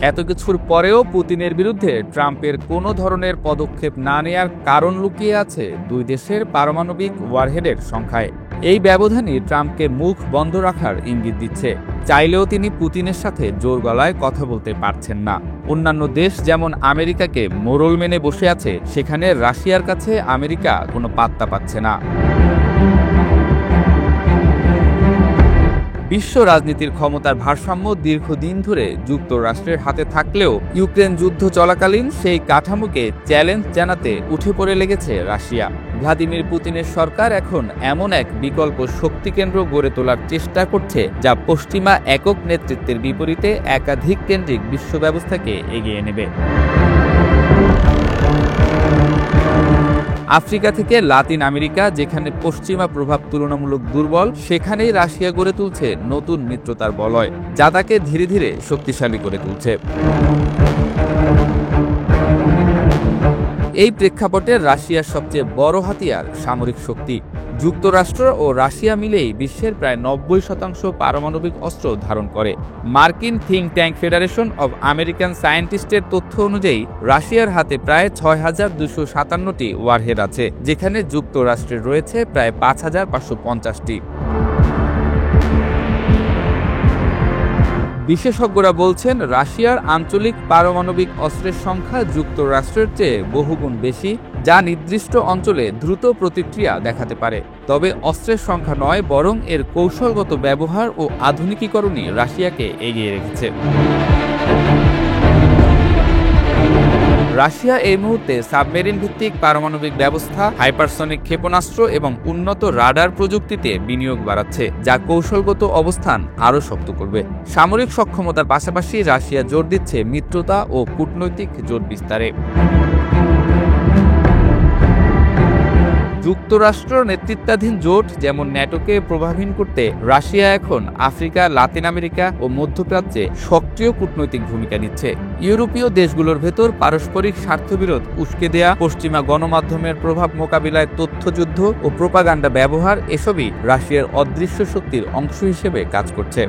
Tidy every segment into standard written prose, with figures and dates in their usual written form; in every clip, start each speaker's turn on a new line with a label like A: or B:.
A: এত কিছুর পরেও পুতিনের বিরুদ্ধে ট্রাম্পের কোনো ধরনের পদক্ষেপ না নেয়ার কারণ লুকিয়ে আছে দুই দেশের পারমাণবিক ওয়ারহেডের সংখ্যায়। এই ব্যবধানই ট্রাম্পকে মুখ বন্ধ রাখার ইঙ্গিত দিচ্ছে। চাইলেও তিনি পুতিনের সাথে জোর গলায় কথা বলতে পারছেন না। অন্যান্য দেশ যেমন আমেরিকাকে মোড়ল মেনে বসে আছে, সেখানে রাশিয়ার কাছে আমেরিকা কোনো পাত্তা পাচ্ছে না। বিশ্ব রাজনীতির ক্ষমতার ভারসাম্য দীর্ঘদিন ধরে যুক্তরাষ্ট্রের হাতে থাকলেও ইউক্রেন যুদ্ধ চলাকালীন সেই কাঠামোকে চ্যালেঞ্জ জানাতে উঠে পড়ে লেগেছে রাশিয়া। ভ্লাদিমির পুতিনের সরকার এখন এমন এক বিকল্প শক্তিকেন্দ্র গড়ে তোলার চেষ্টা করছে, যা পশ্চিমা একক নেতৃত্বের বিপরীতে একাধিক কেন্দ্রিক বিশ্ব ব্যবস্থাকে এগিয়ে নেবে। আফ্রিকা থেকে লাতিন আমেরিকা, যেখানে পশ্চিমা প্রভাব তুলনামূলক দুর্বল, সেখানেই রাশিয়া গড়ে তুলছে নতুন মিত্রতার বলয়, যা তাকে ধীরে ধীরে শক্তিশালী করে তুলছে। এই প্রেক্ষাপটে রাশিয়ার সবচেয়ে বড় হাতিয়ার সামরিক শক্তি। যুক্তরাষ্ট্র ও রাশিয়া মিলেই বিশ্বের প্রায় ৯০% পারমাণবিক অস্ত্র ধারণ করে। মার্কিন think tank federation of American সায়েন্টিস্টের তথ্য অনুযায়ী রাশিয়ার হাতে প্রায় ৬,২৫৭টি ওয়ারহেড আছে, যেখানে যুক্তরাষ্ট্রের রয়েছে প্রায় ৫,৫৫০টি। বিশেষজ্ঞরা বলছেন, রাশিয়ার আঞ্চলিক পারমাণবিক অস্ত্রের সংখ্যা যুক্তরাষ্ট্রের চেয়ে বহুগুণ বেশি, যা নির্দিষ্ট অঞ্চলে দ্রুত প্রতিক্রিয়া দেখাতে পারে। তবে অস্ত্রের সংখ্যা নয়, বরং এর কৌশলগত ব্যবহার ও আধুনিকীকরণই রাশিয়াকে এগিয়ে রেখেছে। রাশিয়া এই মুহূর্তে সাবমেরিন ভিত্তিক পারমাণবিক ব্যবস্থা, হাইপারসনিক ক্ষেপণাস্ত্র এবং উন্নত রাডার প্রযুক্তিতে বিনিয়োগ বাড়াচ্ছে, যা কৌশলগত অবস্থান আরও শক্ত করবে। সামরিক সক্ষমতার পাশাপাশি রাশিয়া জোর দিচ্ছে মিত্রতা ও কূটনৈতিক জোট বিস্তারে। যুক্তরাষ্ট্র নেতৃত্বাধীন জোট যেমন ন্যাটোকে প্রভাবহীন করতে রাশিয়া এখন আফ্রিকা, লাতিন আমেরিকা ও মধ্যপ্রাচ্যে সক্রিয় কূটনৈতিক ভূমিকা নিচ্ছে। ইউরোপীয় দেশগুলোর ভেতর পারস্পরিক স্বার্থবিরোধ উস্কে দেয়া, পশ্চিমা গণমাধ্যমের প্রভাব মোকাবিলায় তথ্যযুদ্ধ ও প্রোপাগান্ডা ব্যবহার, এসবই রাশিয়ার অদৃশ্য শক্তির অংশ হিসেবে কাজ করছে।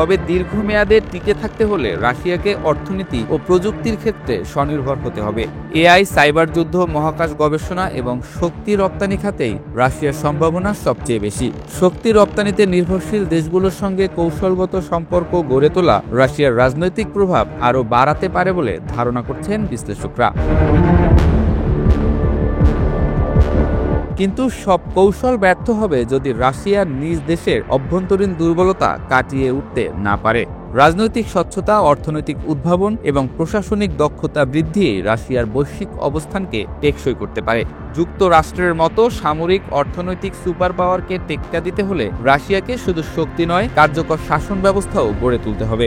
A: তবে দীর্ঘমেয়াদে টিকে থাকতে হলে রাশিয়াকে অর্থনীতি ও প্রযুক্তির ক্ষেত্রে স্বনির্ভর হতে হবে। এআই, সাইবার যুদ্ধ, মহাকাশ গবেষণা এবং শক্তি রপ্তানি খাতেই রাশিয়ার সম্ভাবনা সবচেয়ে বেশি। শক্তি রপ্তানিতে নির্ভরশীল দেশগুলোর সঙ্গে কৌশলগত সম্পর্ক গড়ে তোলা রাশিয়ার রাজনৈতিক প্রভাব আরও বাড়াতে পারে বলে ধারণা করছেন বিশ্লেষকরা। কিন্তু সব কৌশল ব্যর্থ হবে যদি রাশিয়া নিজ দেশের অভ্যন্তরীণ দুর্বলতা কাটিয়ে উঠতে না পারে। রাজনৈতিক স্বচ্ছতা, অর্থনৈতিক উদ্ভাবন এবং প্রশাসনিক দক্ষতা বৃদ্ধি রাশিয়ার বৈশ্বিক অবস্থানকে টেকসই করতে পারে। যুক্তরাষ্ট্রের মতো সামরিক অর্থনৈতিক সুপার পাওয়ারকে টেক্কা দিতে হলে রাশিয়াকে শুধু শক্তি নয়, কার্যকর শাসন ব্যবস্থাও গড়ে তুলতে হবে।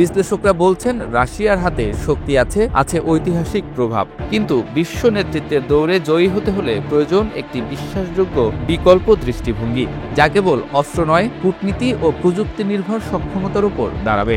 A: বিশ্লেষকরা বলছেন, রাশিয়ার হাতে শক্তি আছে ঐতিহাসিক প্রভাব, কিন্তু বিশ্ব নেতৃত্বের দৌড়ে জয়ী হতে হলে প্রয়োজন একটি বিশ্বাসযোগ্য বিকল্প দৃষ্টিভঙ্গি, যা কেবল অস্ত্র নয়, কূটনীতি ও প্রযুক্তি নির্ভর সক্ষমতার উপর দাঁড়াবে।